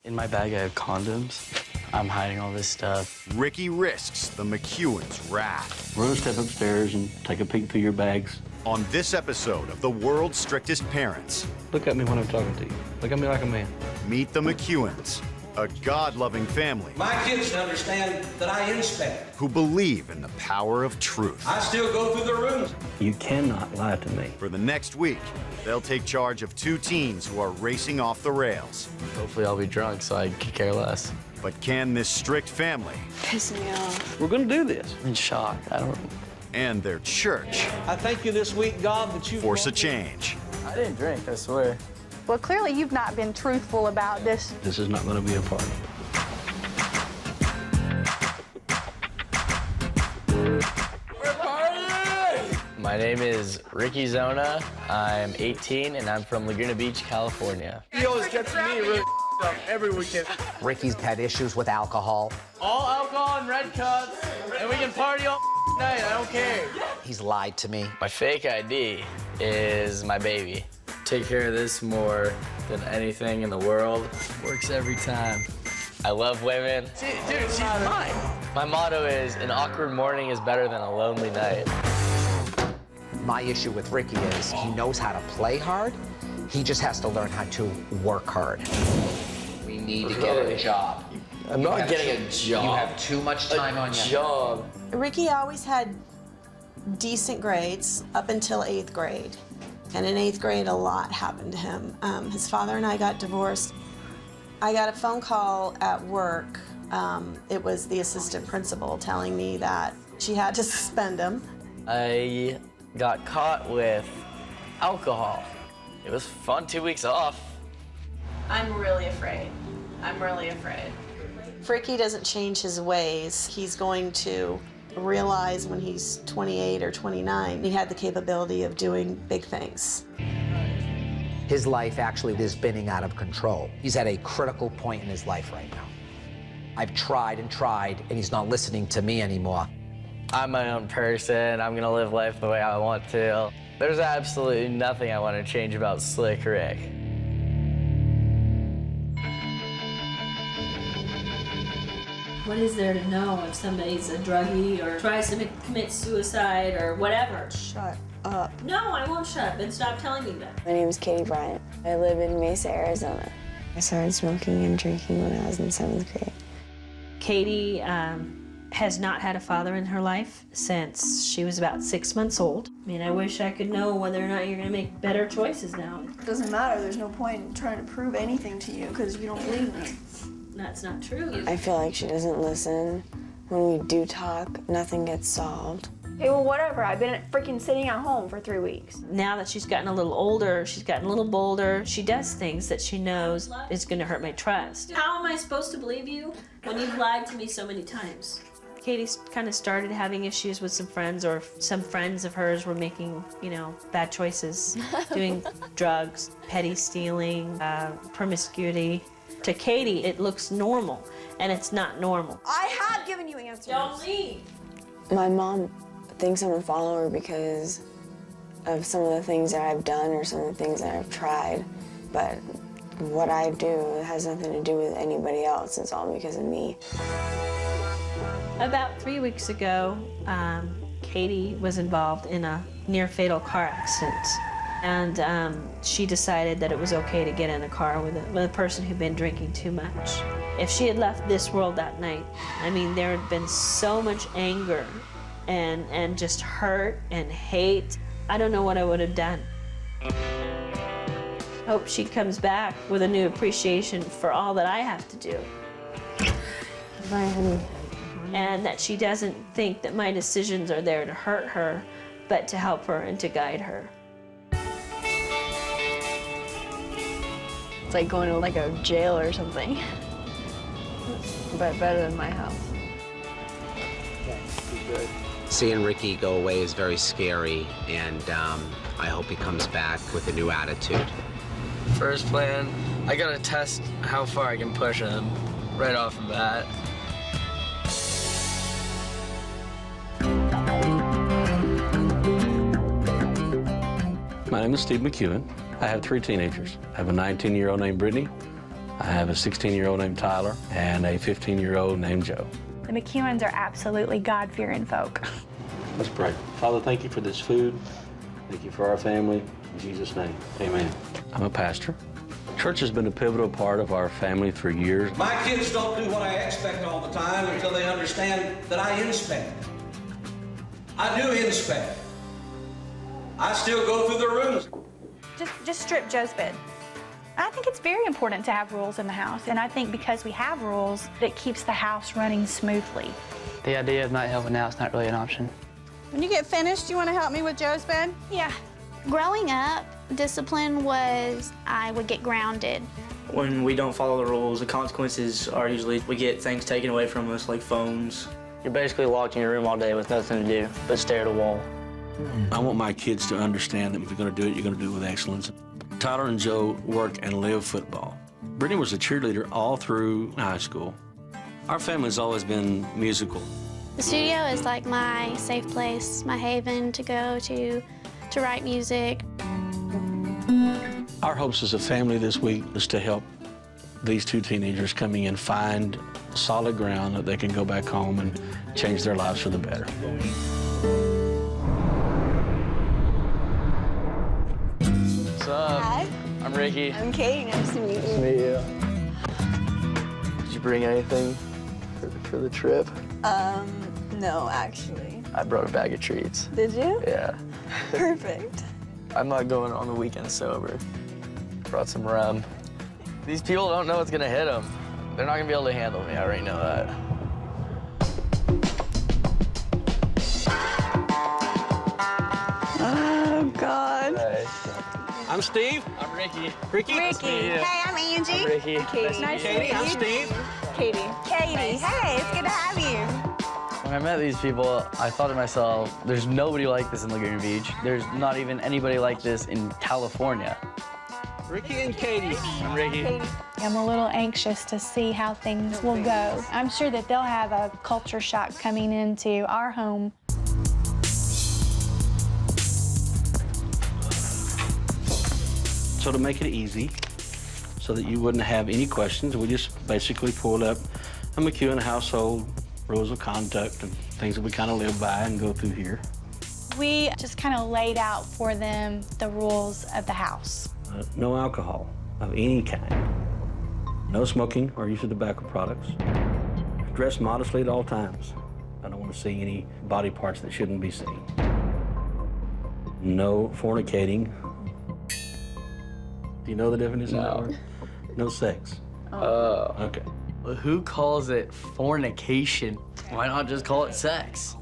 In my bag, I have condoms. I'm hiding all this stuff. Ricky risks the McCuin's wrath. We're gonna step upstairs and take a peek through your bags. On this episode of The World's Strictest Parents. Look at me when I'm talking to you. Look at me like a man. Meet the McCuins, a God-loving family. My kids understand that I inspect. Who believe in the power of truth. I still go through the rooms. You cannot lie to me. For the next week, they'll take charge of two teens who are racing off the rails. Hopefully I'll be drunk so I could care less. But can this strict family Piss me off. We're gonna do this. I'm in shock. I don't... and their church I thank you this week, God, that you force a change? I didn't drink, I swear. Well, clearly you've not been truthful about this. This is not gonna be a party. My name is Ricky Zona. I'm 18 and I'm from Laguna Beach, California. He always gets me really up every weekend. Ricky's had issues with alcohol. All alcohol and red cups, and we can party all night. I don't care. He's lied to me. My fake ID is my baby. Take care of this more than anything in the world. Works every time. I love women. Dude, she's mine. My motto is, an awkward morning is better than a lonely night. My issue with Ricky is he knows how to play hard. He just has to learn how to work hard. We need to get a job. I'm not getting a job. You have too much time on your job. Ricky always had decent grades up until 8th grade. And in 8th grade, a lot happened to him. His father and I got divorced. I got a phone call at work. It was the assistant principal telling me that she had to suspend him. I got caught with alcohol. It was fun, 2 weeks off. I'm really afraid. I'm really afraid. If Ricky doesn't change his ways, he's going to realize when he's 28 or 29, he had the capability of doing big things. His life actually is spinning out of control. He's at a critical point in his life right now. I've tried and tried, and he's not listening to me anymore. I'm my own person. I'm gonna live life the way I want to. There's absolutely nothing I want to change about Slick Rick. What is there to know if somebody's a druggie or tries to commit suicide or whatever? Shut up. No, I won't shut up and stop telling me that. My name is Katie Bryant. I live in Mesa, Arizona. I started smoking and drinking when I was in 7th grade. Katie has not had a father in her life since she was about 6 months old. I mean, I wish I could know whether or not you're gonna make better choices now. It doesn't matter. There's no point in trying to prove anything to you because you don't believe me. That's not true. I feel like she doesn't listen. When we do talk, nothing gets solved. Hey, well, whatever. I've been freaking sitting at home for 3 weeks. Now that she's gotten a little older, she's gotten a little bolder, she does things that she knows is gonna hurt my trust. How am I supposed to believe you when you've lied to me so many times? Katie's kind of started having issues with some friends, or some friends of hers were making, you know, bad choices, doing drugs, petty stealing, promiscuity. To Katie, it looks normal, and it's not normal. I have given you answers. Don't leave. My mom thinks I'm a follower because of some of the things that I've done or some of the things that I've tried, but what I do has nothing to do with anybody else. It's all because of me. About 3 weeks ago, Katie was involved in a near-fatal car accident. And she decided that it was okay to get in a car with a person who'd been drinking too much. If she had left this world that night, I mean, there had been so much anger and just hurt and hate. I don't know what I would have done. Hope she comes back with a new appreciation for all that I have to do. Bye, honey. And that she doesn't think that my decisions are there to hurt her, but to help her and to guide her. It's like going to like a jail or something. But better than my house. Seeing Ricky go away is very scary, and I hope he comes back with a new attitude. First plan, I gotta test how far I can push him right off the bat. My name is Steve McCuin. I have 3 teenagers. I have a 19-year-old named Brittany, I have a 16-year-old named Tyler and a 15-year-old named Joe. The McCuins are absolutely God-fearing folk. Let's pray. Father, thank you for this food. Thank you for our family. In Jesus' name, amen. I'm a pastor. Church has been a pivotal part of our family for years. My kids don't do what I expect all the time until they understand that I inspect. I do inspect. I still go through the rooms. Just strip Joe's bed. I think it's very important to have rules in the house, and I think because we have rules, it keeps the house running smoothly. The idea of not helping out is not really an option. When you get finished, you want to help me with Joe's bed? Yeah. Growing up, discipline was I would get grounded. When we don't follow the rules, the consequences are usually we get things taken away from us, like phones. You're basically locked in your room all day with nothing to do but stare at a wall. I want my kids to understand that if you're going to do it, you're going to do it with excellence. Tyler and Joe work and live football. Brittany was a cheerleader all through high school. Our family's always been musical. The studio is like my safe place, my haven to go to write music. Our hopes as a family this week is to help these two teenagers coming in find solid ground that they can go back home and change their lives for the better. What's up? Hi. I'm Ricky. I'm Katie. Nice to meet you. Nice to meet you. Did you bring anything for the trip? No, actually. I brought a bag of treats. Did you? Yeah. Perfect. I'm not going on the weekend sober. Brought some rum. These people don't know what's gonna hit them. They're not gonna be able to handle me, I already know that. Oh, God. Hey. I'm Steve. I'm Ricky. Ricky. Nice to meet you. Hey, I'm Angie. I'm Ricky. Katie. Nice to Katie, I'm Steve. Katie. Katie. Hey, it's good to have you. When I met these people, I thought to myself, there's nobody like this in Laguna Beach. There's not even anybody like this in California. Ricky and Katie. I'm Ricky. I'm a little anxious to see how things will go. I'm sure that they'll have a culture shock coming into our home. So to make it easy, so that you wouldn't have any questions, we just basically pulled up a McCuin household rules of conduct and things that we kind of live by and go through here. We just kind of laid out for them the rules of the house. No alcohol of any kind. No smoking or use of tobacco products. Dress modestly at all times. I don't want to see any body parts that shouldn't be seen. No fornicating. Do you know the definition of that word? No sex. Oh. Okay. Well, who calls it fornication? Why not just call it sex?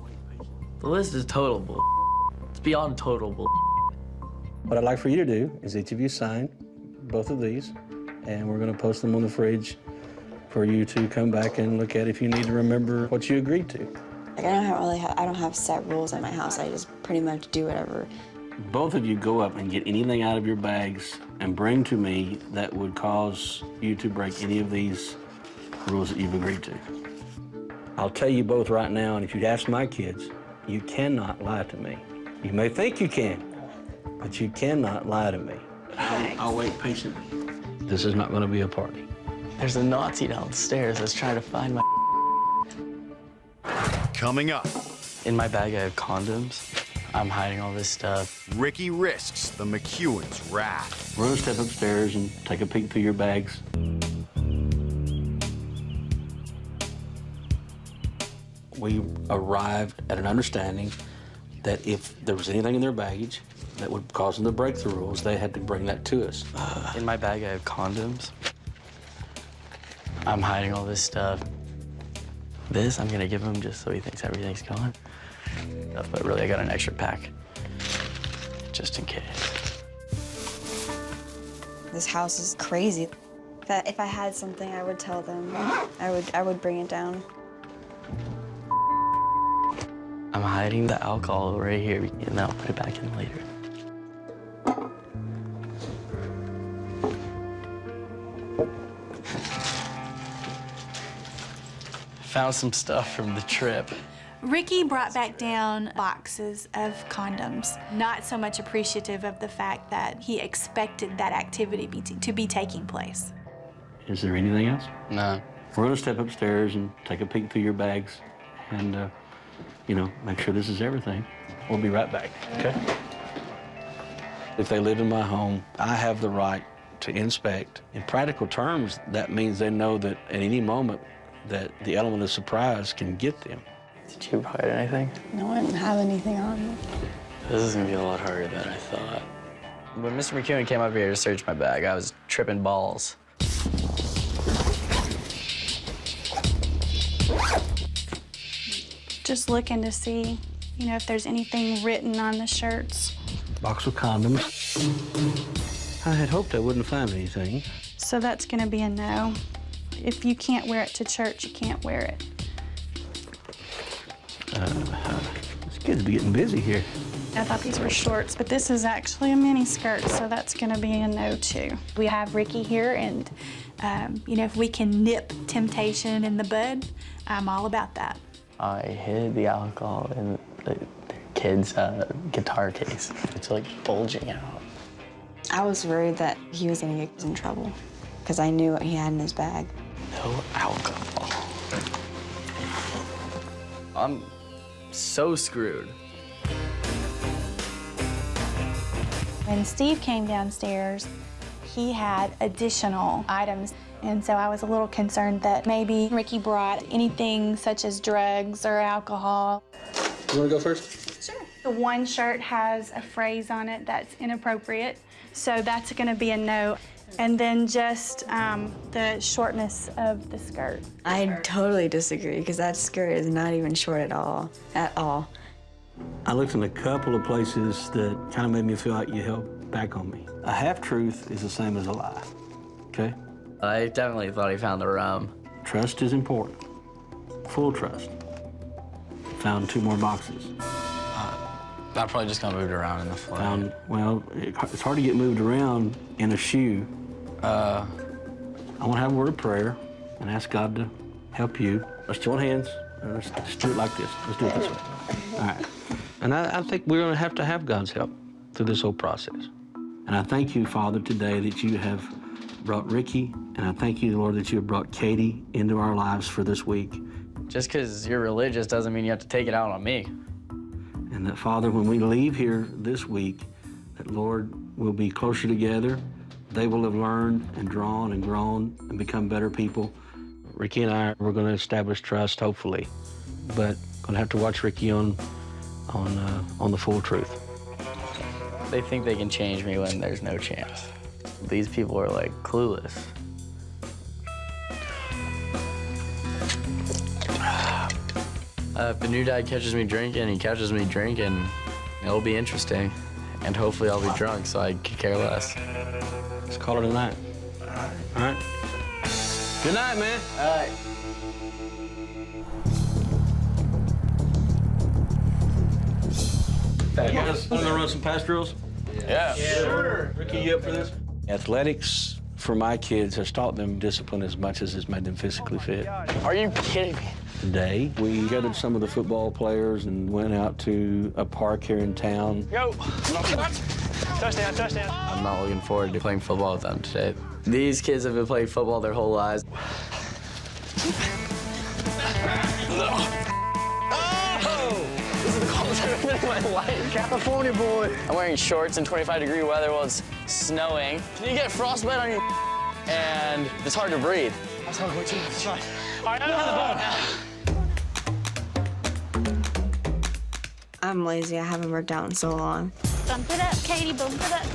The list is total bull. It's beyond total bull. What I'd like for you to do is each of you sign both of these, and we're going to post them on the fridge for you to come back and look at if you need to remember what you agreed to. Like, I don't have set rules at my house. I just pretty much do whatever. Both of you go up and get anything out of your bags and bring to me that would cause you to break any of these rules that you've agreed to. I'll tell you both right now, and if you'd ask my kids, you cannot lie to me. You may think you can, but you cannot lie to me. I'll wait patiently. This is not going to be a party. There's a Nazi downstairs that's trying to find my. Coming up. In my bag, I have condoms. I'm hiding all this stuff. Ricky risks the McCuin's wrath. We're going to step upstairs and take a peek through your bags. We arrived at an understanding that if there was anything in their baggage that would cause them to break the rules, they had to bring that to us. In my bag, I have condoms. I'm hiding all this stuff. This, I'm gonna give him just so he thinks everything's gone. But really, I got an extra pack, just in case. This house is crazy. If I had something, I would tell them. I would bring it down. I'm hiding the alcohol right here, and then I'll put it back in later. Found some stuff from the trip. Ricky brought back down boxes of condoms, not so much appreciative of the fact that he expected that activity to be taking place. Is there anything else? No. We're gonna step upstairs and take a peek through your bags and, you know, make sure this is everything. We'll be right back, okay? If they live in my home, I have the right to inspect. In practical terms, that means they know that at any moment that the element of surprise can get them. Did you hide anything? No, I didn't have anything on me. This is gonna be a lot harder than I thought. When Mr. McCuin came up here to search my bag, I was tripping balls. Just looking to see, you know, if there's anything written on the shirts. Box of condoms. I had hoped I wouldn't find anything. So that's gonna be a no. If you can't wear it to church, you can't wear it. This kid's getting busy here. I thought these were shorts, but this is actually a mini skirt, so that's gonna be a no too. We have Ricky here, and you know, if we can nip temptation in the bud, I'm all about that. I hid the alcohol in the kid's guitar case. It's like bulging out. I was worried that he was gonna get in trouble because I knew what he had in his bag. No alcohol. I'm so screwed. When Steve came downstairs, he had additional items, and so I was a little concerned that maybe Ricky brought anything such as drugs or alcohol. You wanna go first? Sure. The one shirt has a phrase on it that's inappropriate, so that's gonna be a no. And then just the shortness of the skirt. I totally disagree because that skirt is not even short at all. I looked in a couple of places that kind of made me feel like you held back on me. A half-truth is the same as a lie, okay? I definitely thought he found the rum. Trust is important. Full trust. Found 2 more boxes. That probably just got moved around in the floor. Well, it's hard to get moved around in a shoe. I want to have a word of prayer and ask God to help you. Let's join hands and let's do it like this. Let's do it this way. All right. And I think we're going to have God's help through this whole process. And I thank you, Father, today that you have brought Ricky, and I thank you, Lord, that you have brought Katie into our lives for this week. Just because you're religious doesn't mean you have to take it out on me. And that, Father, when we leave here this week, that, Lord, we'll be closer together. They will have learned and drawn and grown and become better people. Ricky and I, we're going to establish trust, hopefully, but going to have to watch Ricky on the full truth. They think they can change me when there's no chance. These people are, like, clueless. If the new dad catches me drinking, he catches me drinking, it'll be interesting. And hopefully I'll be drunk, so I could care less. Let's call it a night. All right? Good night, man. All right. You guys want to run some pass drills? Yeah. Sure. Ricky, you up for this? Athletics for my kids has taught them discipline as much as it's made them physically fit. Are you kidding me? Today, we gathered some of the football players and went out to a park here in town. Go! Touchdown, touchdown. I'm not looking forward to playing football with them today. These kids have been playing football their whole lives. This is the coldest I've ever been in my life. California boy. I'm wearing shorts in 25-degree weather while it's snowing. You get frostbite on your and it's hard to breathe. That's how much it's shot. All right, out of the bone. I'm lazy. I haven't worked out in so long. Bump it up, Katie, bump it up.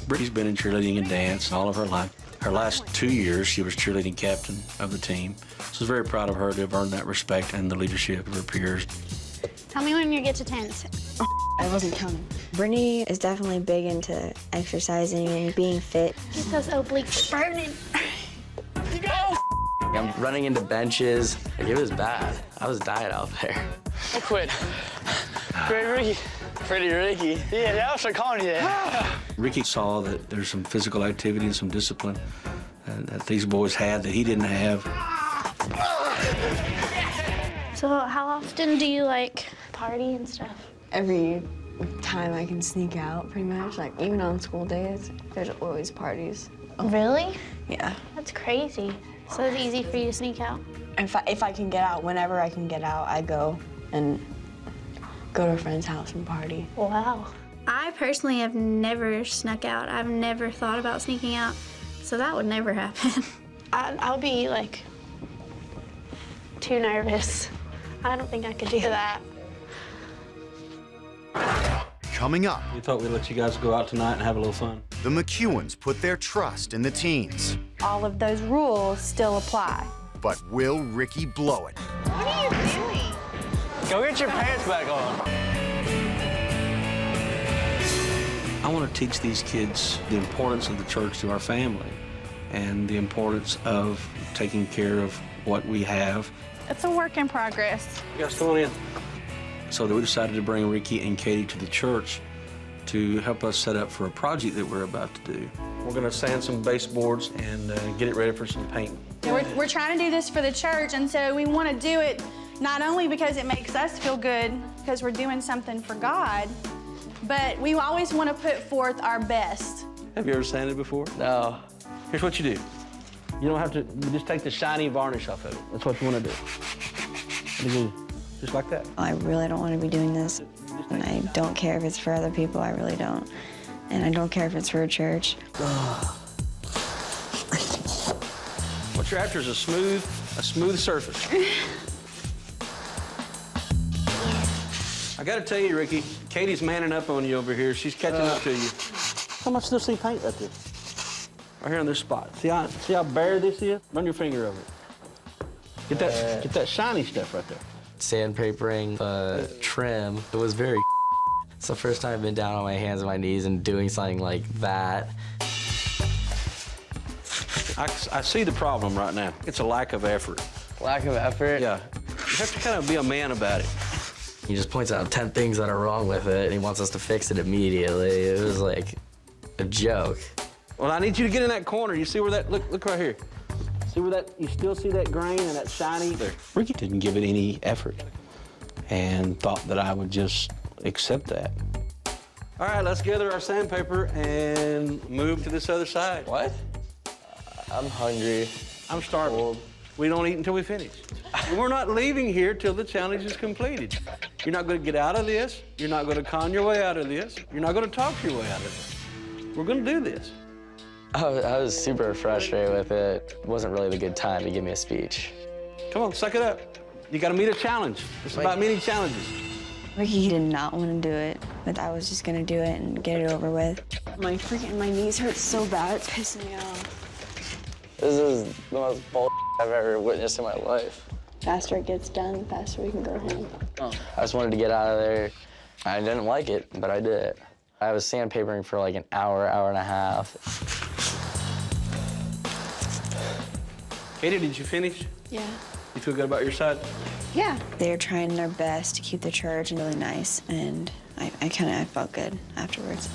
Brittany's been in cheerleading and dance all of her life. Her last 2 years, she was cheerleading captain of the team. So I was very proud of her to have earned that respect and the leadership of her peers. Tell me when you get to 10. I wasn't counting. Brittany is definitely big into exercising and being fit. Get those obliques burning. I'm running into benches. Like, it was bad. I was dying out there. Don't quit. Great Ricky. Pretty Ricky. Yeah, I'll start calling you that. Ricky saw that there's some physical activity and some discipline that these boys had that he didn't have. So how often do you, like, party and stuff? Every time I can sneak out, pretty much. Like, even on school days, there's always parties. Really? Yeah. That's It's crazy. So it's easy for you to sneak out. If I can get out, whenever I can get out, I go and go to a friend's house and party. Wow. I personally have never snuck out. I've never thought about sneaking out, so that would never happen. I'll be like too nervous. I don't think I could do that. Coming up, We thought we'd let you guys go out tonight and have a little fun. the McCuins put their trust in the teens. All of those rules still apply. But will Ricky blow it? What are you doing? Go get your pants back on. I want to teach these kids the importance of the church to our family and the importance of taking care of what we have. It's a work in progress. You guys come on in. So we decided to bring Ricky and Katie to the church to help us set up for a project that we're about to do. We're going to sand some baseboards and get it ready for some paint. We're trying to do this for the church, and so we want to do it not only because it makes us feel good, because we're doing something for God, but we always want to put forth our best. Have you ever sanded before? No. Here's what you do. You don't have to, you just take the shiny varnish off of it. That's what you want to do. And you do just like that. I really don't want to be doing this. And I don't care if it's for other people, I really don't. And I don't care if it's for a church. What you're after is a smooth surface. I gotta tell you, Ricky, Katie's manning up on you over here. She's catching up to you. How much still see paint right there? Right here on this spot. See how bare this is? Run your finger over it. Get that shiny stuff right there. Sandpapering the trim. It was very. It's the first time I've been down on my hands and my knees and doing something like that. I see the problem right now. It's a lack of effort. Lack of effort? Yeah. You have to kind of be a man about it. He just points out 10 things that are wrong with it, and he wants us to fix it immediately. It was like a joke. Well, I need you to get in that corner. You see where that, look right here. See where that, you still see that grain and that shiny there? Ricky didn't give it any effort and thought that I would just accept that. All right, let's gather our sandpaper and move to this other side. What? I'm hungry. I'm starving. We don't eat until we finish. And we're not leaving here till the challenge is completed. You're not going to get out of this. You're not going to con your way out of this. You're not going to talk your way out of this. We're going to do this. I was super frustrated with it. It wasn't really the good time to give me a speech. Come on, suck it up. You got to meet a challenge. It's about meeting challenges. Ricky did not want to do it, but I was just gonna do it and get it over with. My knees hurt so bad, it's pissing me off. This is the most bull I've ever witnessed in my life. Faster it gets done, the faster we can go home. I just wanted to get out of there. I didn't like it, but I did it. I was sandpapering for like an hour, hour and a half. Katie, did you finish? Yeah. You feel good about your side? Yeah. They're trying their best to keep the church really nice, and I felt good afterwards.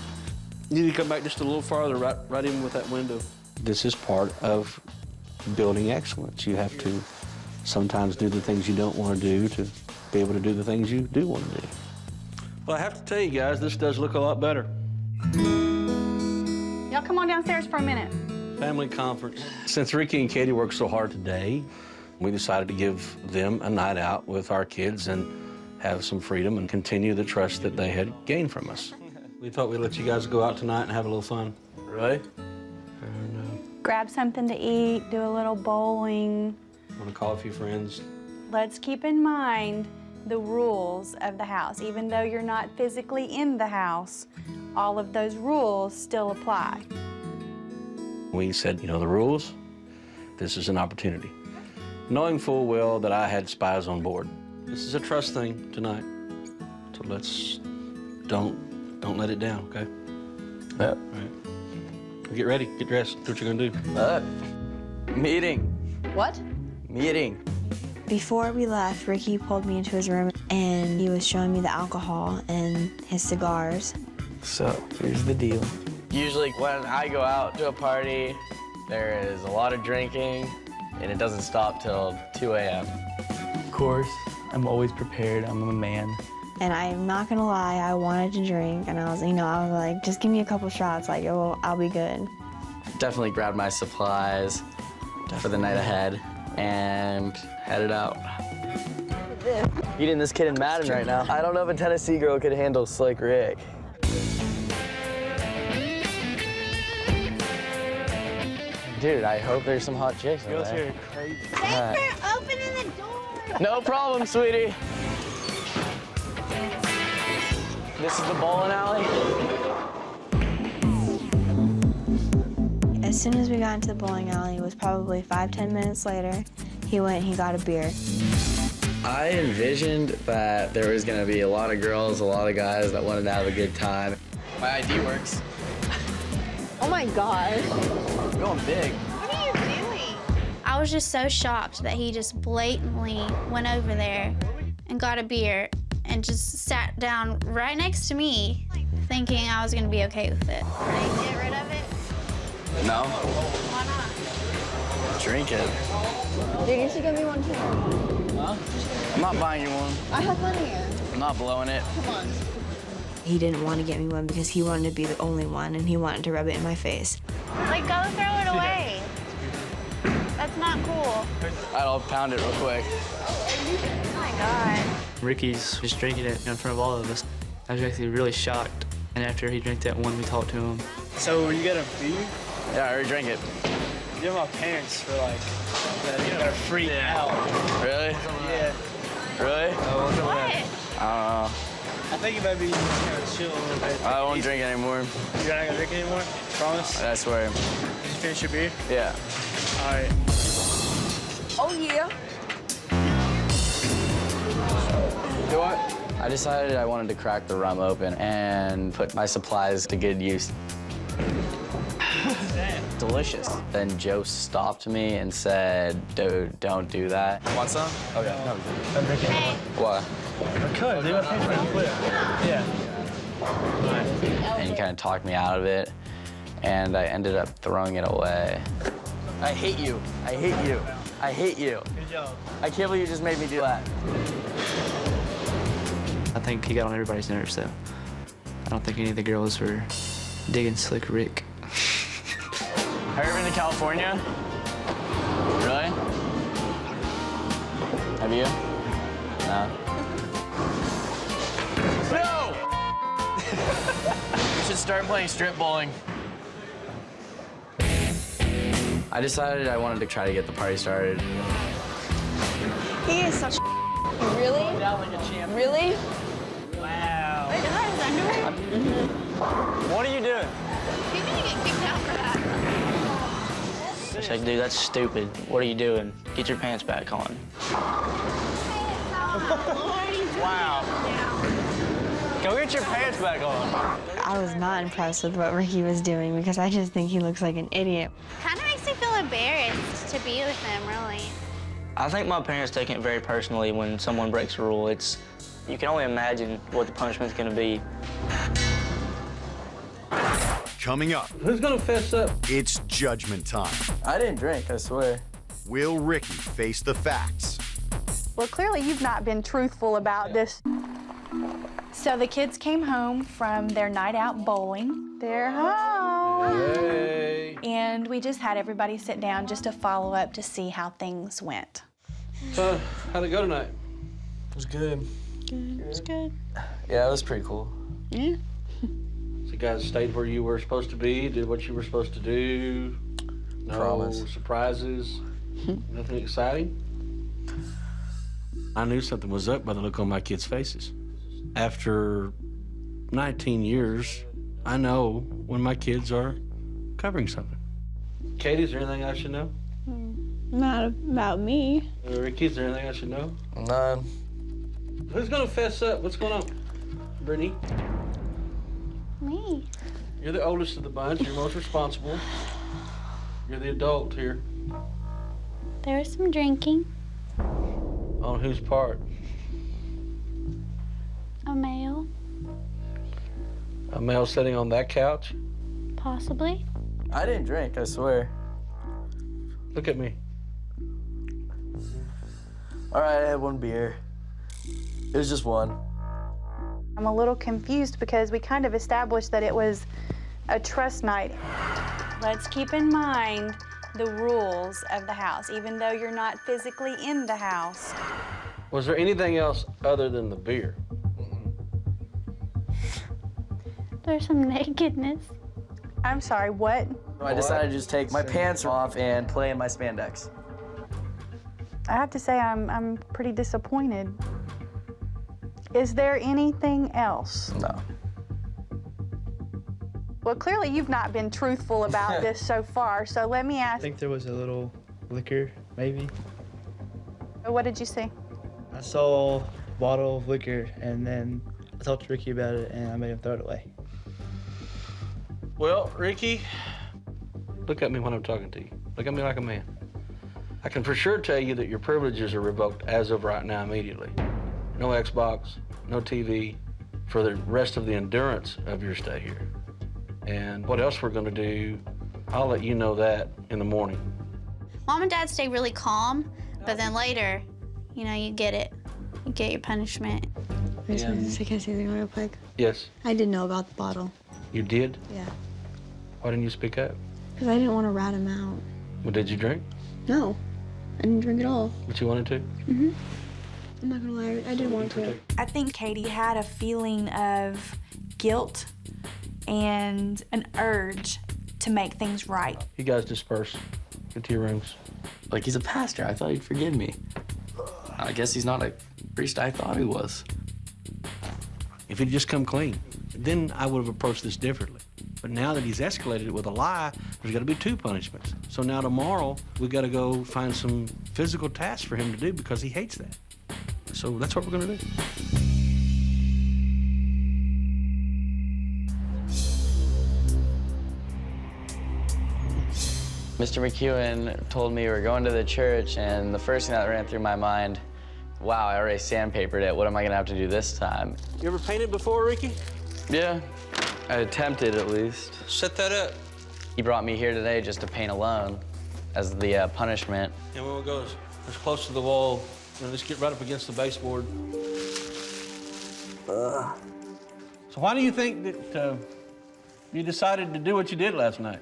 You need to come back just a little farther, right in with that window. This is part of building excellence. You have to sometimes do the things you don't want to do to be able to do the things you do want to do. Well, I have to tell you guys, this does look a lot better. Y'all come on downstairs for a minute. Family conference. Since Ricky and Katie worked so hard today, we decided to give them a night out with our kids and have some freedom and continue the trust that they had gained from us. We thought we'd let you guys go out tonight and have a little fun. Really? Grab something to eat, do a little bowling. Want to call a few friends? Let's keep in mind the rules of the house. Even though you're not physically in the house, all of those rules still apply. We said, you know the rules? This is an opportunity. Knowing full well that I had spies on board. This is a trust thing tonight. So let's, don't let it down, okay? Yep. All right. Well, get ready, get dressed, do what you're gonna do. Meeting. What? Meeting. Before we left, Ricky pulled me into his room and he was showing me the alcohol and his cigars. So, here's the deal. Usually when I go out to a party, there is a lot of drinking, and it doesn't stop till 2 a.m. Of course, I'm always prepared. I'm a man. And I'm not gonna lie, I wanted to drink, and I was like, just give me a couple shots, like, I'll be good. Definitely grabbed my supplies. for the night ahead and headed out. Eating this kid in Madden right now. I don't know if a Tennessee girl could handle Slick Rick. Dude, I hope there's some hot chicks in there. Girls here are crazy. Thanks for opening the door. No problem, sweetie. This is the bowling alley. As soon as we got into the bowling alley, it was probably 5-10 minutes later, he went and he got a beer. I envisioned that there was gonna be a lot of girls, a lot of guys that wanted to have a good time. My ID works. Oh my God. I'm going big. What are you doing? I was just so shocked that he just blatantly went over there and got a beer and just sat down right next to me, thinking I was gonna be okay with it. Ready to get rid of it? No. Why not? Drink it. Dude, you should give me one too. Huh? I'm not buying you one. I have one here. I'm not blowing it. Come on. He didn't want to get me one because he wanted to be the only one and he wanted to rub it in my face. Like, go throw it away. That's not cool. I'll pound it real quick. Oh my God. Ricky's just drinking it in front of all of us. I was actually really shocked. And after he drank that one, we talked to him. So you got a beer? Yeah, I already drank it. Yeah, my parents were like, you got to freak out. Really? Yeah. Really? What's up with that? I don't know. I think it might be just kind of chill a little bit. I won't drink anymore. You're not gonna drink anymore? Promise? I swear. Did you finish your beer? Yeah. All right. Oh yeah. You know what? I decided I wanted to crack the rum open and put my supplies to good use. Delicious. Then Joe stopped me and said, dude, don't do that. Want some? Okay. No. I'm drinking anymore. Why? Because they got paid for the clip. Yeah. And he kind of talked me out of it, and I ended up throwing it away. I hate you. I hate you. I hate you. Good job. I can't believe you just made me do that. I think he got on everybody's nerves, though. I don't think any of the girls were digging Slick Rick. Have you ever been to California? Really? Have you? No. No! You should start playing strip bowling. I decided I wanted to try to get the party started. He is such Really? Really? Wow. Wait, that is underwear? What are you doing? You're gonna get kicked out for that. It's like, dude, that's stupid. What are you doing? Get your pants back on. Wow. Go get your pants back on. I was not impressed with what Ricky was doing because I just think he looks like an idiot. Kind of makes me feel embarrassed to be with him, really. I think my parents take it very personally when someone breaks a rule. You can only imagine what the punishment's gonna be. Coming up. Who's gonna fess up? It's judgment time. I didn't drink, I swear. Will Ricky face the facts? Well, clearly you've not been truthful about this. So the kids came home from their night out bowling. They're home. Hey. And we just had everybody sit down just to follow up to see how things went. So, how'd it go tonight? It was good. It was good. Yeah, it was pretty cool. Yeah. So you guys stayed where you were supposed to be, did what you were supposed to do. No Promise. surprises. Nothing exciting. I knew something was up by the look on my kids' faces. After 19 years, I know when my kids are covering something. Katie, is there anything I should know? Not about me. Ricky, is there anything I should know? None. Who's gonna fess up? What's going on? Brittany, Me. you're the oldest of the bunch. You're most responsible. You're the adult here. There was some drinking. On whose part? A male, A male sitting on that couch? possibly. I didn't drink, I swear. Look at me. All right, I had one beer. It was just one. I'm a little confused because we kind of established that it was a trust night. Let's keep in mind the rules of the house, even though you're not physically in the house. Was there anything else other than the beer? There's some nakedness. I'm sorry, what? I decided to just take my pants off and play in my spandex. I have to say I'm pretty disappointed. Is there anything else? No. Well, clearly you've not been truthful about this so far, so let me I ask, think there was a little liquor, maybe. what did you see? I saw a bottle of liquor, and then I talked to Ricky about it, and I made him throw it away. Well, Ricky, look at me when I'm talking to you. Look at me like a man. I can for sure tell you that your privileges are revoked as of right now immediately. No Xbox, no TV for the rest of the endurance of your stay here. And what else we're gonna do, I'll let you know that in the morning. Mom and Dad stay really calm, but then later, you know, you get it. You get your punishment. I just wanted to say, can I say something real quick? Yes, I didn't know about the bottle. you did? Yeah. Why didn't you speak up? Because I didn't want to rat him out. Well, did you drink? No, I didn't drink at all. But you wanted to? Mm-hmm. I'm not gonna lie, I didn't want to. I think Katie had a feeling of guilt and an urge to make things right. You guys disperse. Get to your rooms. Like, he's a pastor. I thought he'd forgive me. I guess he's not a priest I thought he was. If he'd just come clean, then I would have approached this differently. But now that he's escalated it with a lie, there's got to be 2 punishments. So now tomorrow, we got to go find some physical tasks for him to do because he hates that. So that's what we're going to do. Mr. McCuin told me we were going to the church, and the first thing that ran through my mind, wow, I already sandpapered it. What am I gonna have to do this time? You ever painted before, Ricky? Yeah, I attempted at least. Set that up. He brought me here today just to paint alone as the punishment. And when it goes as close to the wall, and let's get right up against the baseboard. So why do you think that you decided to do what you did last night?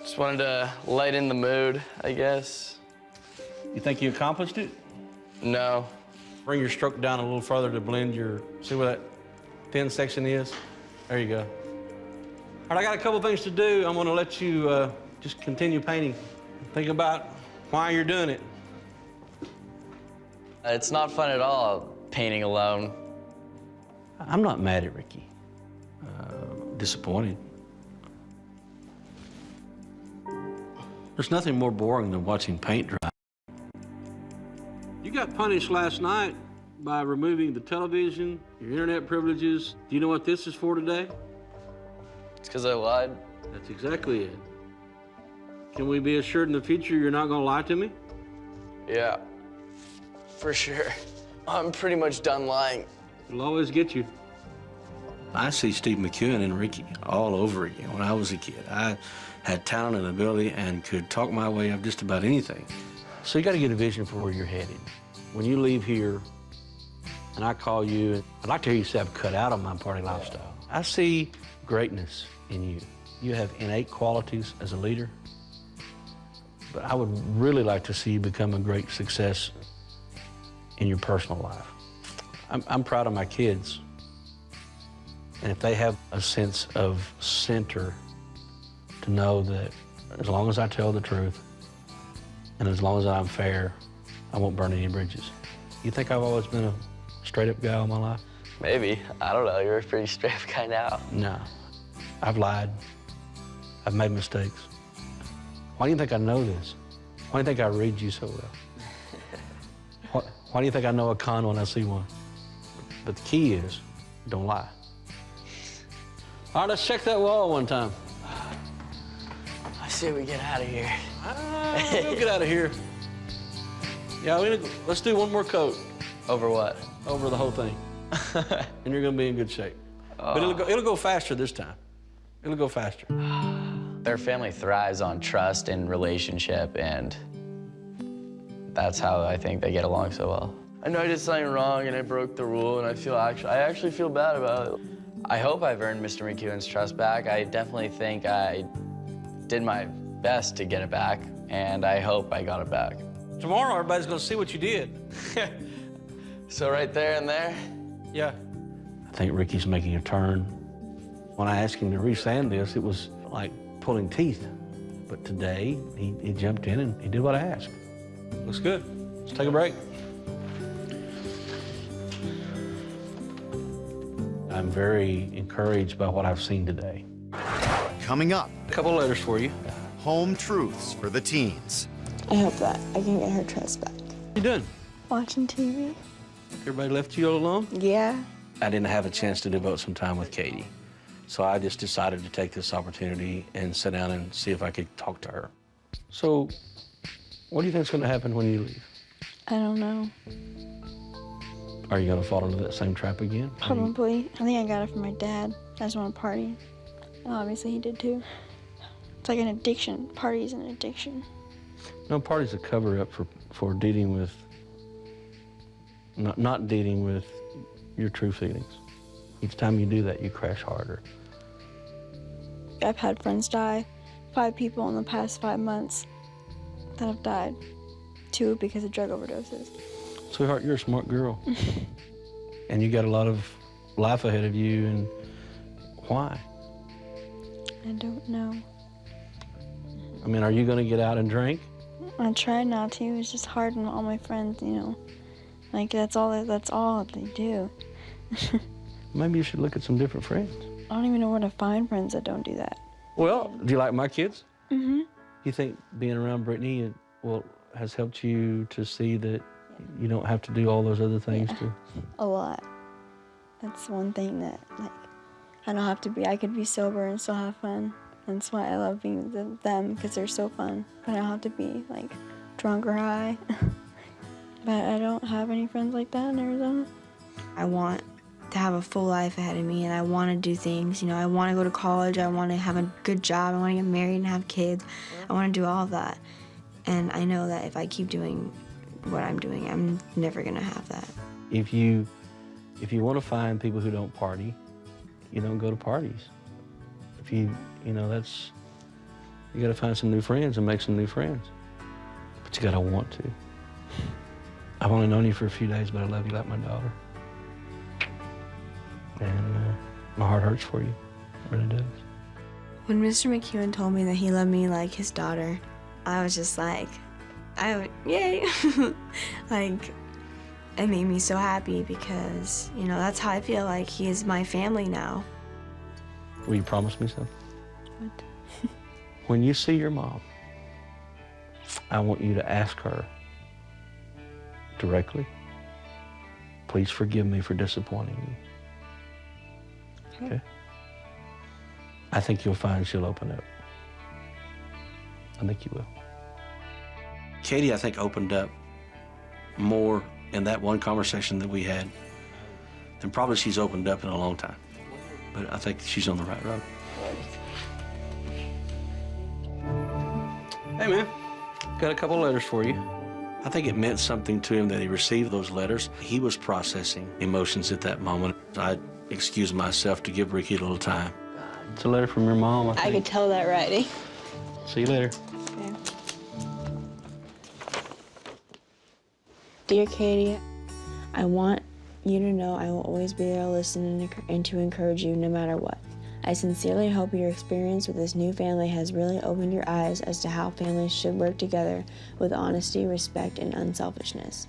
Just wanted to lighten the mood, I guess. You think you accomplished it? No. Bring your stroke down a little further to blend your, see where that thin section is? There you go. All right, I got a couple things to do. I'm gonna let you just continue painting. Think about why you're doing it. It's not fun at all, painting alone. I'm not mad at Ricky. Disappointed. There's nothing more boring than watching paint dry. You got punished last night by removing the television, your internet privileges. Do you know what this is for today? It's because I lied. That's exactly it. Can we be assured in the future you're not gonna lie to me? Yeah, for sure. I'm pretty much done lying. It'll always get you. I see Steve McCuin and Ricky all over again. When I was a kid, I had talent and ability and could talk my way up just about anything. So you got to get a vision for where you're headed. When you leave here and I call you, I'd like to hear you say, I've cut out of my party lifestyle. I see greatness in you. You have innate qualities as a leader, but I would really like to see you become a great success in your personal life. I'm proud of my kids. And if they have a sense of center to know that as long as I tell the truth and as long as I'm fair, I won't burn any bridges. You think I've always been a straight-up guy all my life? Maybe. I don't know. You're a pretty straight up guy now. No. I've lied. I've made mistakes. Why do you think I know this? Why do you think I read you so well? Why do you think I know a con when I see one? But the key is, don't lie. All right, let's check that wall one time. I say we get out of here. We'll get out of here. Yeah, let's do one more coat. Over what? Over the whole thing. And you're gonna be in good shape. But it'll go faster this time. It'll go faster. Their family thrives on trust and relationship, and that's how I think they get along so well. I know I did something wrong and I broke the rule, and I actually feel bad about it. I hope I've earned Mr. McCuin's trust back. I definitely think I did my best to get it back, and I hope I got it back. Tomorrow, everybody's gonna see what you did. So right there and there? Yeah. I think Ricky's making a turn. When I asked him to resand this, it was like pulling teeth. But today, he jumped in and he did what I asked. Looks good. Let's take a break. I'm very encouraged by what I've seen today. Coming up, a couple letters for you. Home truths for the teens. I hope that I can get her trust back. What you doing? Watching TV. Everybody left you all alone? Yeah. I didn't have a chance to devote some time with Katie. So I just decided to take this opportunity and sit down and see if I could talk to her. So, what do you think's gonna happen when you leave? I don't know. Are you gonna fall into that same trap again? Probably. I think I got it from my dad. I just want to party. And obviously he did too. It's like an addiction. Party's an addiction. No, party's a cover-up for dealing with, not dealing with your true feelings. Each time you do that, you crash harder. I've had friends die. 5 people in the past 5 months that have died. 2 because of drug overdoses. Sweetheart, you're a smart girl. And you got a lot of life ahead of you, and why? I don't know. I mean, are you gonna get out and drink? I tried not to. It's just hard on all my friends, you know. Like, that's all they do. Maybe you should look at some different friends. I don't even know where to find friends that don't do that. Well, do you like my kids? Mm-hmm. You think being around Brittany has helped you to see that you don't have to do all those other things too? A lot. That's one thing that, like, I could be sober and still have fun. That's why I love being with them, because they're so fun. But I don't have to be, like, drunk or high. But I don't have any friends like that in Arizona. I want to have a full life ahead of me, and I want to do things. You know, I want to go to college. I want to have a good job. I want to get married and have kids. I want to do all of that. And I know that if I keep doing what I'm doing, I'm never going to have that. If you want to find people who don't party, you don't go to parties. If you got to find some new friends and make some new friends. But you got to want to. I've only known you for a few days, but I love you like my daughter. And my heart hurts for you. It really does. When Mr. McCuin told me that he loved me like his daughter, I was just like, yay! Like, it made me so happy because, you know, that's how I feel like he is my family now. Will you promise me something? What? When you see your mom, I want you to ask her directly, please forgive me for disappointing you. Okay? I think you'll find she'll open up. I think you will. Katie, I think, opened up more in that one conversation that we had than probably she's opened up in a long time. But I think she's on the right road. Hey, man, got a couple letters for you. I think it meant something to him that he received those letters. He was processing emotions at that moment. I excused myself to give Ricky a little time. It's a letter from your mom, I could tell that writing. See you later. Okay. Dear Katie, I want you to know I will always be there to listen and to encourage you no matter what. I sincerely hope your experience with this new family has really opened your eyes as to how families should work together with honesty, respect, and unselfishness.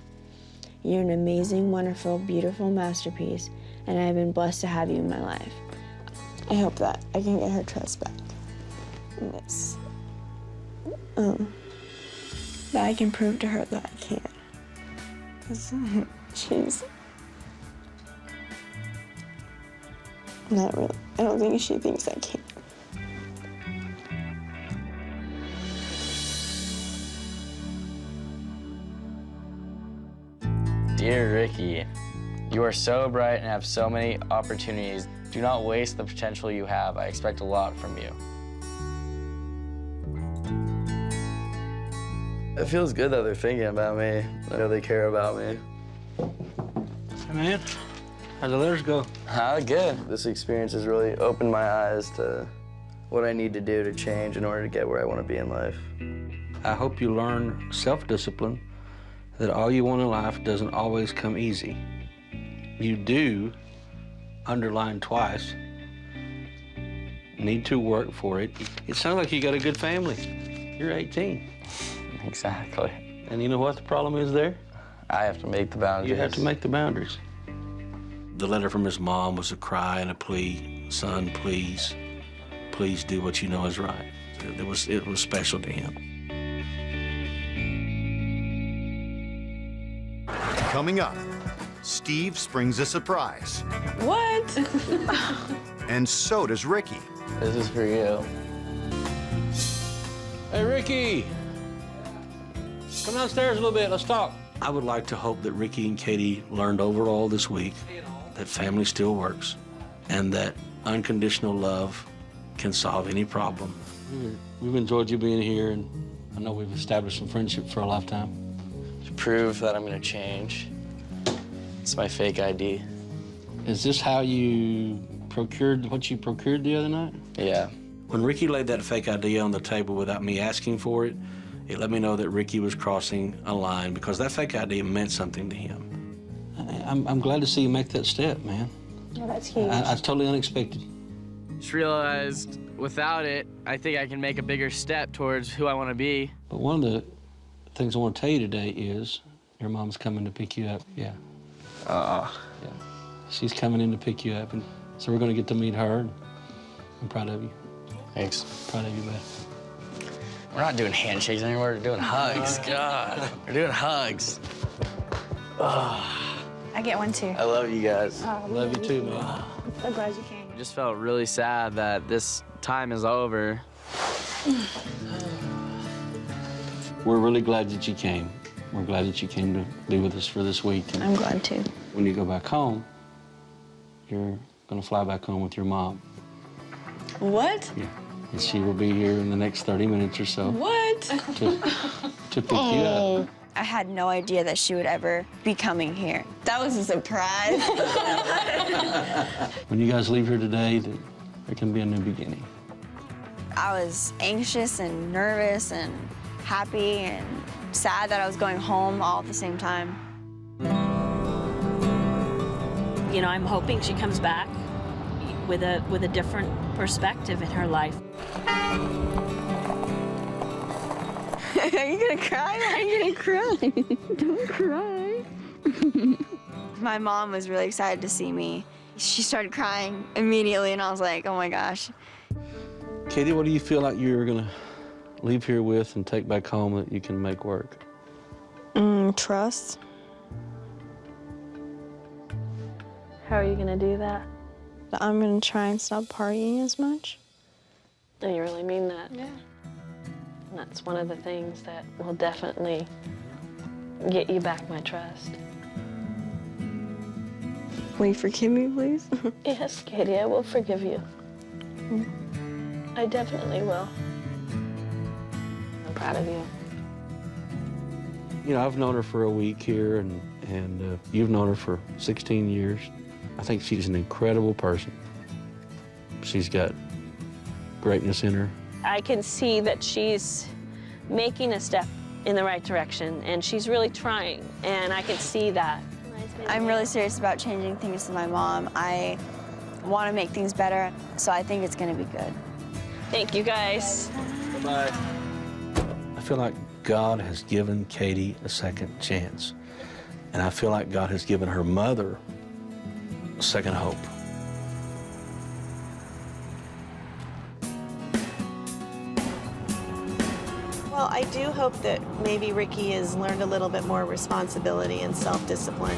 You're an amazing, wonderful, beautiful masterpiece, and I have been blessed to have you in my life. I hope that I can get her trust back. And it's, that I can prove to her that I can. 'Cause she's not really, I don't think she thinks I can. Dear Ricky, you are so bright and have so many opportunities. Do not waste the potential you have. I expect a lot from you. It feels good that they're thinking about me. I know they care about me. Hey, man, how'd the letters go? Good. This experience has really opened my eyes to what I need to do to change in order to get where I want to be in life. I hope you learn self-discipline, that all you want in life doesn't always come easy. You do, underline twice, need to work for it. It sounds like you got a good family. You're 18. Exactly. And you know what the problem is there? I have to make the boundaries. You have to make the boundaries. The letter from his mom was a cry and a plea. Son, please do what you know is right. It was special to him. Coming up, Steve springs a surprise. What? And so does Ricky. This is for you. Hey, Ricky! Come downstairs a little bit, let's talk. I would like to hope that Ricky and Katie learned overall this week that family still works and that unconditional love can solve any problem. We've enjoyed you being here, and I know we've established some friendship for a lifetime. To prove that I'm going to change, it's my fake ID. Is this how you procured what you procured the other night? Yeah. When Ricky laid that fake ID on the table without me asking for it, it let me know that Ricky was crossing a line because that fake ID meant something to him. I'm glad to see you make that step, man. Yeah, that's huge. That's totally unexpected. Just realized without it, I think I can make a bigger step towards who I want to be. But one of the things I want to tell you today is your mom's coming to pick you up. Yeah. Yeah. She's coming in to pick you up, and so we're going to get to meet her. And I'm proud of you. Thanks. Proud of you, bud. We're not doing handshakes anymore. We're doing hugs. God. We're doing hugs. I get one too. I love you guys. Love you too, man. I'm so glad you came. I just felt really sad that this time is over. We're really glad that you came. We're glad that you came to be with us for this week. And I'm glad too. when you go back home, you're going to fly back home with your mom. What? Yeah. And she will be here in the next 30 minutes or so. What? To pick you up. I had no idea that she would ever be coming here. That was a surprise. When you guys leave here today, there can be a new beginning. I was anxious and nervous and happy and sad that I was going home all at the same time. You know, I'm hoping she comes back with a different perspective in her life. Are you gonna cry? Why are you gonna cry? Don't cry. My mom was really excited to see me. She started crying immediately, and I was like, oh my gosh. Katie, what do you feel like you're gonna leave here with and take back home that you can make work? Trust. How are you gonna do that? I'm gonna try and stop partying as much. Do you really mean that? Yeah. And that's one of the things that will definitely get you back my trust. Will you forgive me, please? Yes, Katie, I will forgive you. I definitely will. I'm proud of you. You know, I've known her for a week here, and you've known her for 16 years. I think she's an incredible person. She's got greatness in her. I can see that she's making a step in the right direction, and she's really trying, and I can see that. I'm really serious about changing things to my mom. I want to make things better, so I think it's going to be good. Thank you, guys. Bye-bye. I feel like God has given Katie a second chance, and I feel like God has given her mother a second hope. Well, I do hope that maybe Ricky has learned a little bit more responsibility and self-discipline.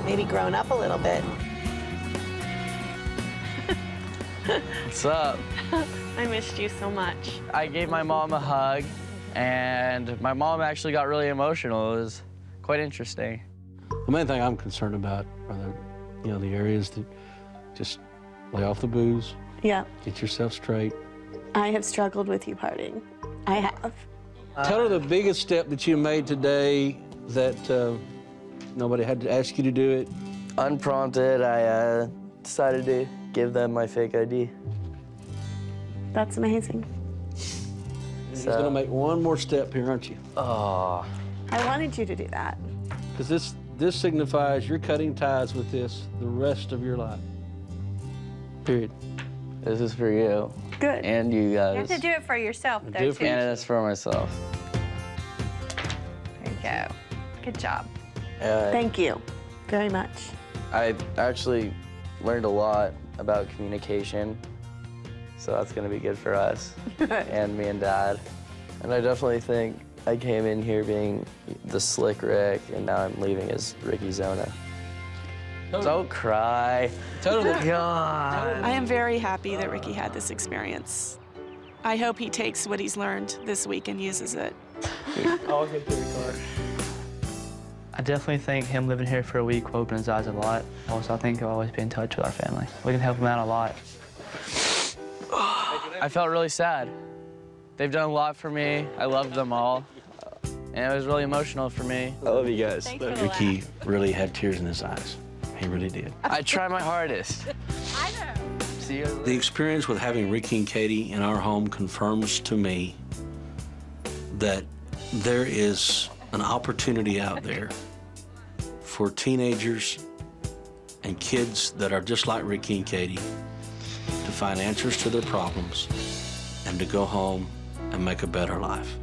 Maybe grown up a little bit. What's up? I missed you so much. I gave my mom a hug, and my mom actually got really emotional. It was quite interesting. The main thing I'm concerned about are the areas that just lay off the booze. Yeah. Get yourself straight. I have struggled with you partying. I have. Tell her the biggest step that you made today that nobody had to ask you to do it. Unprompted, I decided to give them my fake ID. That's amazing. He's gonna make one more step here, aren't you? Oh. I wanted you to do that. Because this signifies you're cutting ties with this the rest of your life. Period. This is for you. Good. And you guys. You have to do it for yourself, though, Do it for too. and it's for myself. There you go. Good job. Thank you very much. I actually learned a lot about communication, so that's gonna be good for us and me and Dad. And I definitely think I came in here being the slick Rick, and now I'm leaving as Ricky Zona. Don't cry. Totally. God. I am very happy that Ricky had this experience. I hope he takes what he's learned this week and uses it. I'll get the card. I definitely think him living here for a week will open his eyes a lot. Also, I think he'll always be in touch with our family. We can help him out a lot. I felt really sad. They've done a lot for me. I loved them all. And it was really emotional for me. I love you guys. Ricky really had tears in his eyes. He really did. I tried my hardest. I know. See you guys later. The experience with having Ricky and Katie in our home confirms to me that there is an opportunity out there for teenagers and kids that are just like Ricky and Katie to find answers to their problems and to go home and make a better life.